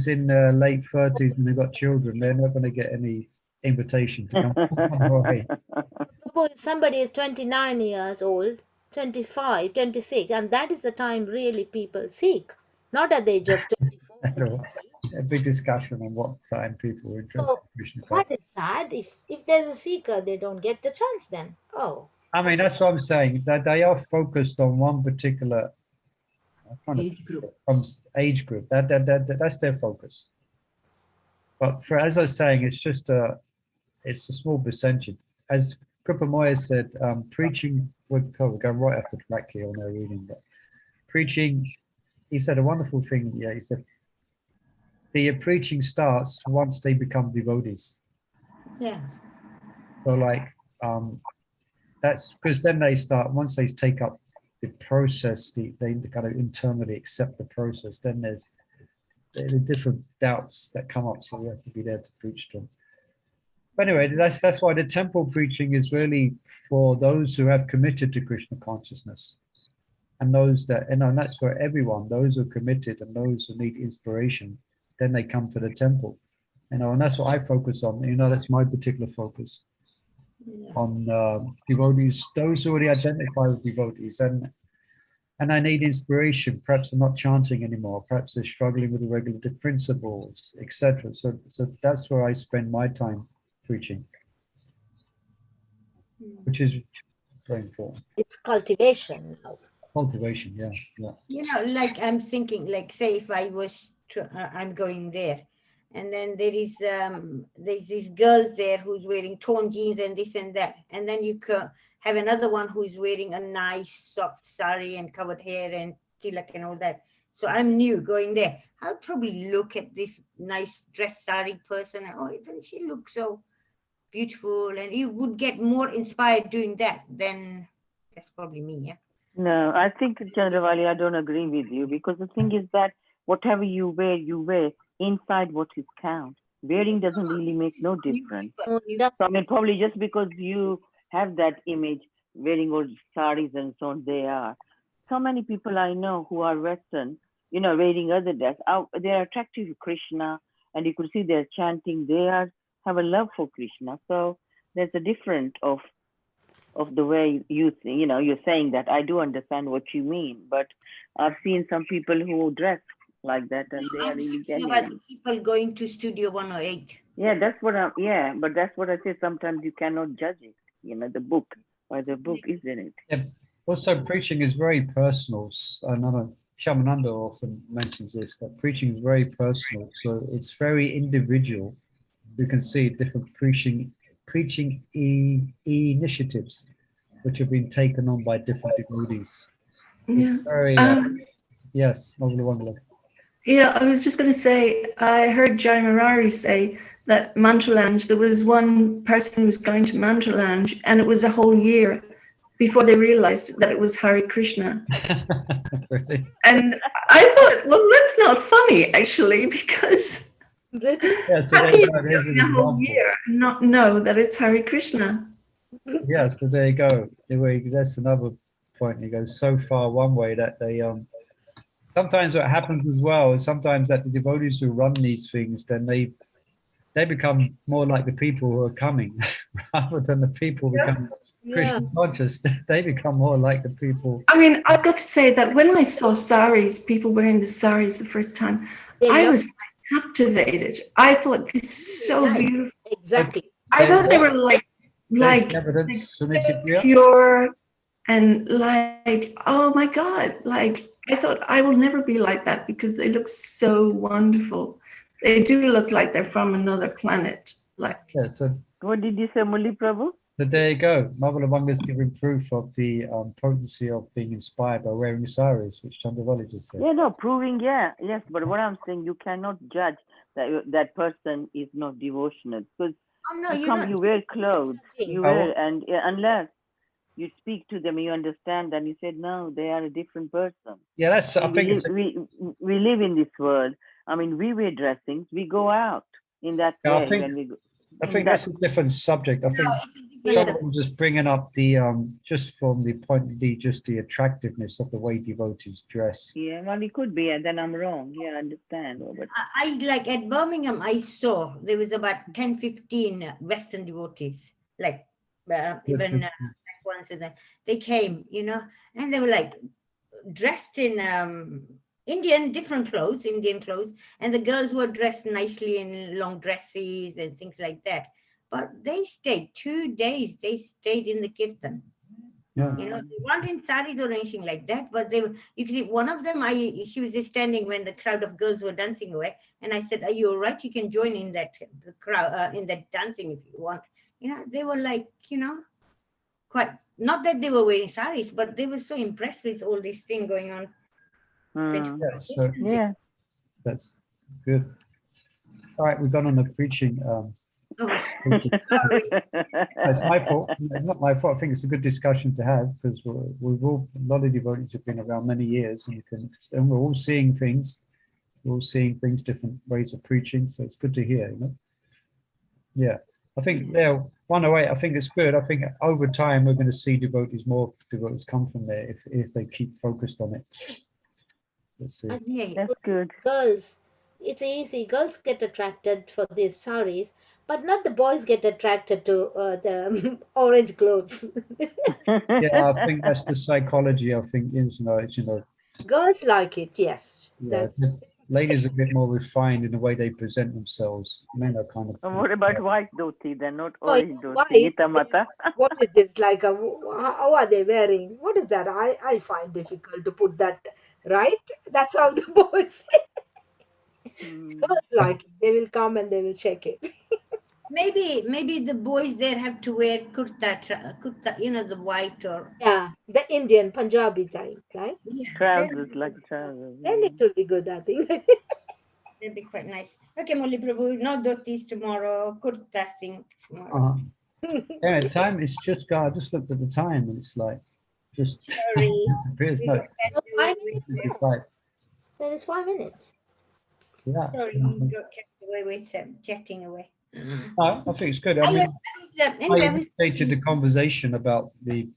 in their late 30s and they've got children, they're not going to get any invitation to come.
If somebody is 29 years old, 25, 26, and that is the time really people seek, not at the age of 24.
A big discussion on what time people are interested in.
That is sad. If there's a seeker, they don't get the chance then. Oh.
I mean, that's what I'm saying, that they are focused on one particular age group. That's their focus. But as I was saying, it's just a small percentage. As Kripamoya said, preaching would go right after the track here on their reading, but preaching, he said a wonderful thing. Yeah, he said the preaching starts once they become devotees.
Yeah.
So like that's because then they start, once they take up the process, they kind of internally accept the process, then there's the different doubts that come up, so we have to be there to preach to them. But anyway, that's why the temple preaching is really for those who have committed to Krishna consciousness, and those that, and that's for everyone, those who are committed and those who need inspiration, then they come to the temple, and that's what I focus on. That's my particular focus. Yeah. On devotees, those who already identify with devotees, and I need inspiration. Perhaps they're not chanting anymore. Perhaps they're struggling with the regulative principles, etc. So that's where I spend my time preaching, which is very important.
It's cultivation now.
Cultivation, yeah.
Like I'm thinking, like say if I was, I'm going there. And then there's these girls there who's wearing torn jeans and this and that. And then you have another one who's wearing a nice soft sari and covered hair and tilak and all that. So I'm new going there. I'll probably look at this nice dress sari person. And, doesn't she look so beautiful? And you would get more inspired doing that. Then that's probably me, yeah.
No, I think, Chandravali, I don't agree with you, because the thing is that whatever you wear. Inside what is count. Wearing doesn't really make no difference. So I mean, probably just because you have that image, wearing all saris and so on, they are. So many people I know who are Western, wearing other dress. They're attracted to Krishna, and you could see they're chanting. They have a love for Krishna. So there's a difference of the way you think. You're saying that. I do understand what you mean, but I've seen some people who dress like that, and they are really genuine.
People going to Studio 108.
Yeah, that's what but that's what I say. Sometimes you cannot judge it. The book, or the book is in it.
Yeah. Also, preaching is very personal. Shamananda often mentions this, that preaching is very personal. So it's very individual. You can see different preaching initiatives, which have been taken on by different devotees.
Yeah.
Very, yes, wonderful.
Yeah, I was just going to say, I heard Jai Murari say that Mantra Lounge, there was one person who was going to Mantra Lounge, and it was a whole year before they realized that it was Hare Krishna.
Really?
And I thought, well, that's not funny, actually, because
yeah, so
how can you go a whole year and not know that it's Hare Krishna?
Yeah, so there you go. That's another point. It goes so far one way that they sometimes what happens as well is sometimes that the devotees who run these things, then they become more like the people who are coming rather than the people become Krishna conscious, they become more like the people.
I mean, I've got to say that when I saw saris, people wearing the saris the first time, I was captivated. I thought this is so beautiful.
Exactly.
I thought they were like
evidence,
pure and like, oh my God, like I thought I will never be like that because they look so wonderful. They do look like they're from another planet. Like,
yeah, so
what did you say, Muli Prabhu?
So there you go. Mavalavanga's giving proof of the potency of being inspired by wearing saris, which Chandravali just said.
Yeah, no, proving, yeah, yes. But what I'm saying, you cannot judge that that person is not devotional because you wear clothes, you wear, and unless you speak to them, you understand, and you said, no, they are a different person.
Yeah, that's. I think
we live in this world. I mean, we wear dressings, we go out in that way when we go.
I think that's a different subject. I think someone just bringing up the just from the point of the just the attractiveness of the way devotees dress.
Yeah, well, it could be, and then I'm wrong. Yeah, I understand. But
I like at Birmingham, I saw there was about 10, 15 Western devotees, like even ones, and then they came, you know, and they were like dressed in Indian clothes, and the girls were dressed nicely in long dresses and things like that. But they stayed 2 days. They stayed in the kirtan.
Yeah.
You know, they weren't in saris or anything like that. But they were. You could see one of them. She was just standing when the crowd of girls were dancing away, and I said, "Are you all right? You can join in that crowd in that dancing if you want." You know, they were like, you know, quite. Not that they were wearing saris, but they were so impressed with all this thing going on.
Yeah, so that's good. All right, we've gone on a preaching. It's my fault. It's not my fault. I think it's a good discussion to have because we've all a lot of devotees have been around many years, and we're all seeing things. We're all seeing things, different ways of preaching. So it's good to hear. You know. Yeah, I think they're 108. I think it's good. I think over time we're going to see more devotees come from there if they keep focused on it. Let's see.
That's good.
Girls, it's easy. Girls get attracted for these saris, but not the boys get attracted to the orange clothes.
Yeah, I think that's the psychology. I think you know.
Girls like it, yes.
Yeah, ladies are a bit more refined in the way they present themselves. Men are kind of.
What about white dhoti? They're not orange dhoti.
What is this like? How are they wearing? What is that? I find difficult to put that right. That's how the boys. Girls like it. They will come and they will check it.
Maybe the boys there have to wear kurta, you know, the white or
the Indian Punjabi type, right?
Trousers, like trousers.
Then it will be good, I think.
That'd be quite nice. Okay, Muli Prabhu, no dhotis tomorrow, kurta thing tomorrow.
Yeah, time is just I just looked at the time and it's like just disappears. No,
5 minutes. There is 5 minutes.
Yeah.
Sorry, you got kept away with chatting away.
I think it's good. I mean, I stated the conversation about the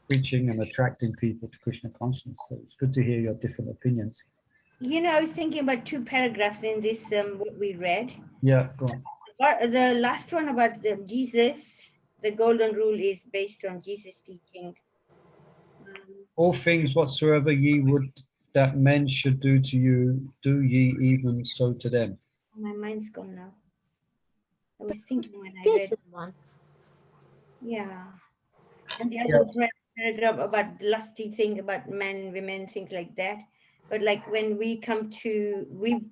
preaching and attracting people to Krishna consciousness. So it's good to hear your different opinions.
You know, I was thinking about 2 paragraphs in this, what we read.
Yeah, go on.
The last one about Jesus, the golden rule is based on Jesus' teaching.
All things whatsoever ye would that men should do to you, do ye even so to them.
My mind's gone now. I was thinking when I read one. Yeah. And the other paragraph about the lusty thing about men, women, things like that. But like when we come to, we've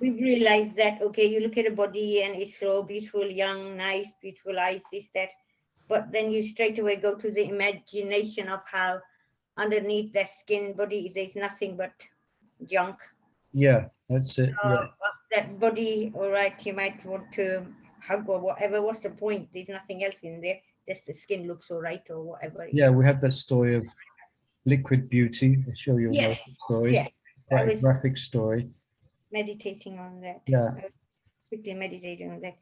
realized that, okay, you look at a body and it's so beautiful, young, nice, beautiful eyes, this, that. But then you straight away go to the imagination of how underneath that skin body, there's nothing but junk.
Yeah, that's it. Yeah.
That body, all right, you might want to hug or whatever. What's the point? There's nothing else in there. Just the skin looks all right or whatever.
Yeah, we have that story of liquid beauty. I'll show you a story.
Yeah.
Quite a graphic story.
Meditating on that.
Yeah.
I was quickly meditating on that.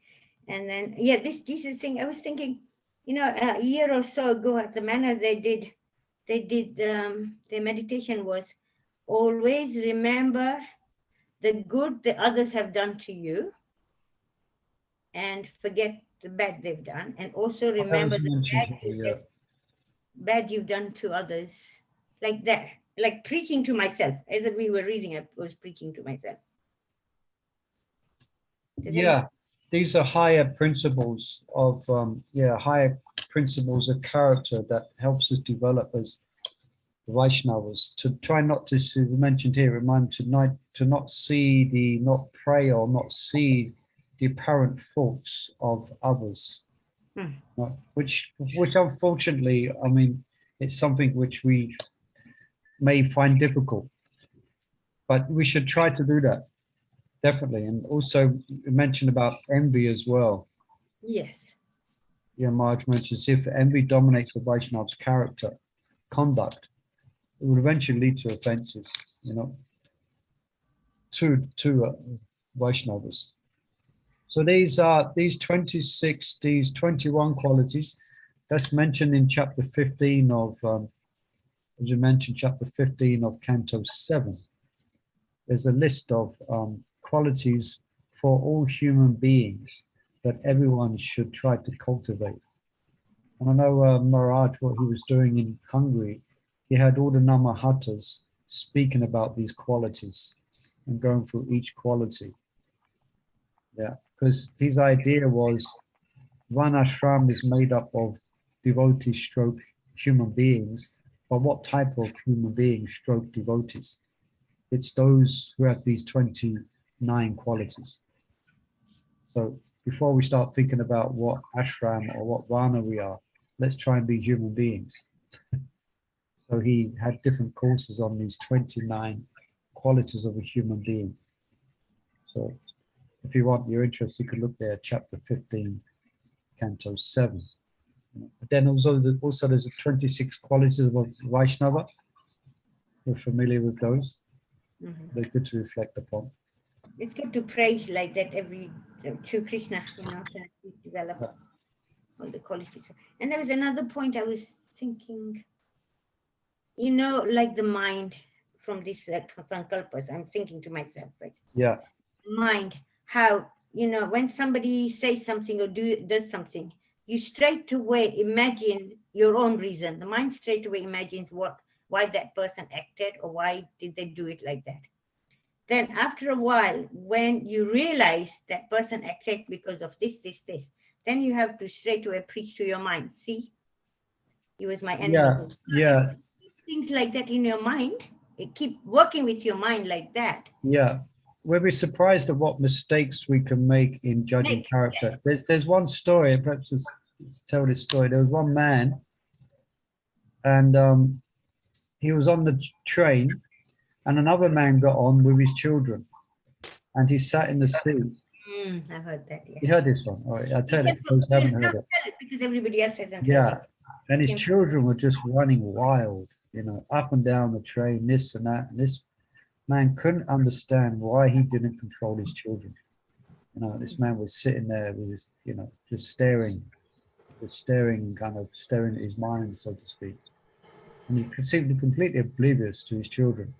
And then, yeah, this Jesus thing, I was thinking, you know, a year or so ago at the manor their meditation was always remember the good the others have done to you and forget the bad they've done, and also remember the bad you've done to others, like that, like preaching to myself. As we were reading, I was preaching to myself.
Yeah, these are higher principles of higher principles of character that helps us develop as Vaishnavas, to try not to, as you mentioned here, remind to not see not pray or not see the apparent faults of others, which unfortunately, I mean, it's something which we may find difficult, but we should try to do that, definitely. And also you mentioned about envy as well.
Yes.
Yeah, Marge mentions if envy dominates the Vaishnav's character, conduct, it will eventually lead to offenses, to Vaishnavas. So these 21 qualities that's mentioned in chapter 15 of, as you mentioned, chapter 15 of Canto 7. There's a list of qualities for all human beings that everyone should try to cultivate. And I know Maharaj, what he was doing in Hungary, he had all the Namahatas speaking about these qualities and going through each quality. Yeah, because his idea was one ashram is made up of devotees stroke human beings, but what type of human beings stroke devotees? It's those who have these 29 qualities. So before we start thinking about what ashram or what vana we are, let's try and be human beings. So he had different courses on these 29 qualities of a human being. So if you want your interest, you could look there at chapter 15, Canto 7. But then also there's 26 qualities of Vaishnava. We're familiar with those. They're good to reflect upon.
It's good to pray like that every to Krishna, to develop all the qualities. And there was another point I was thinking, like the mind from these sankalpas, I'm thinking to myself, right?
Yeah.
Mind, how, when somebody says something or does something, you straight away imagine your own reason. The mind straight away imagines why that person acted or why did they do it like that. Then after a while, when you realize that person acted because of this, then you have to straight away preach to your mind. See, he was my enemy.
Yeah.
Things like that in your mind, keep working with your mind like that.
Yeah. We'll be surprised at what mistakes we can make in judging character. Yes. There's one story, perhaps let's tell this story. There was one man, and he was on the train, and another man got on with his children, and he sat in the seat.
I've heard that. Yeah.
You heard this one? All right, I'll tell it because I haven't heard it.
Because everybody else hasn't
heard
it.
And his children were just running wild, up and down the train, this and that. And this man couldn't understand why he didn't control his children. This man was sitting there with his, just staring, kind of staring at his mind, so to speak. And he seemed completely oblivious to his children.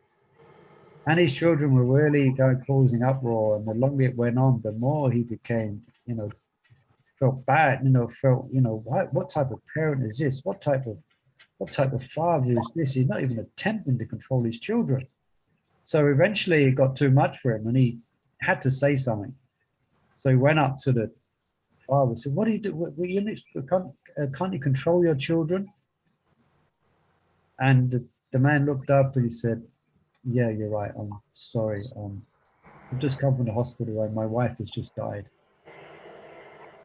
And his children were really causing uproar. And the longer it went on, the more he became, felt bad, what type of parent is this? What type of father is this? He's not even attempting to control his children. So eventually it got too much for him and he had to say something. So he went up to the father and said, what do you do? Can't you control your children? And the man looked up and he said, yeah, you're right. I'm sorry. I've just come from the hospital and my wife has just died.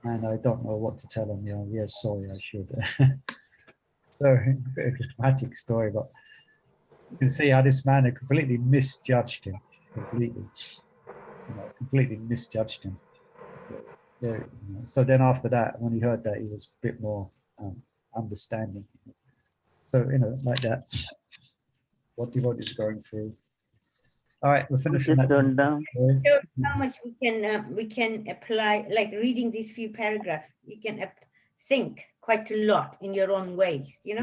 And I don't know what to tell him. Yeah, sorry, I should. So a bit of a dramatic story, but you can see how this man had completely misjudged him. Completely misjudged him. So then after that, when he heard that, he was a bit more understanding. So, like that, what devotees going through. All right, we're finishing that.
Down.
So how much we can apply, like reading these few paragraphs, you can think quite a lot in your own way, in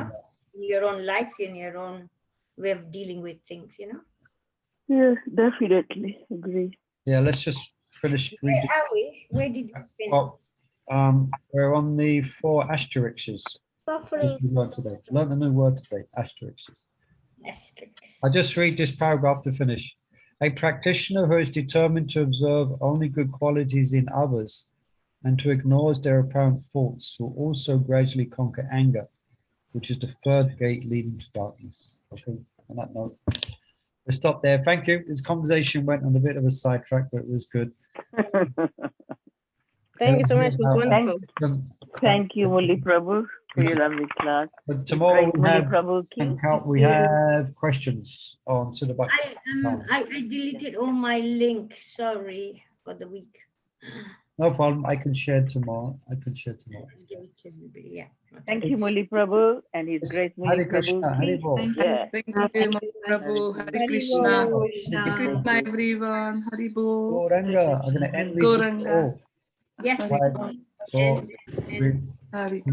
your own life, in your own way of dealing with things,
Yes, definitely agree.
Yeah, let's just finish reading.
Where are we? Where did you finish?
Well, We're on the 4 asterisks.
Suffering.
We learned today. Learned a new word today, asterisks.
Asterisk.
I just read this paragraph to finish. A practitioner who is determined to observe only good qualities in others and to ignore their apparent faults will also gradually conquer anger, which is the 3rd gate leading to darkness. Okay, on that note, we'll stop there. Thank you. This conversation went on a bit of a sidetrack, but it was good.
Thank you so much. It was wonderful.
Thank you, Murli Prabhu, for your lovely class.
But tomorrow
Great
we
Murli
have,
Prabhu.
we have questions on Siddhabhakti.
I deleted all my links, sorry, for the week.
No problem. I can share tomorrow.
I'll give it to everybody, yeah. Okay.
Thank you, Murli Prabhu, and His Grace Murli
Hare Krishna,
Prabhu.
Hare Bol.
Yeah.
Thank you, Murli Prabhu. Hare Krishna. Hare Krishna, everyone. Hare Bol.
Gauranga. I'm going to end these.
Gauranga.
Oh,
Yes,
Five,
and-
4, 3,
Hare
2,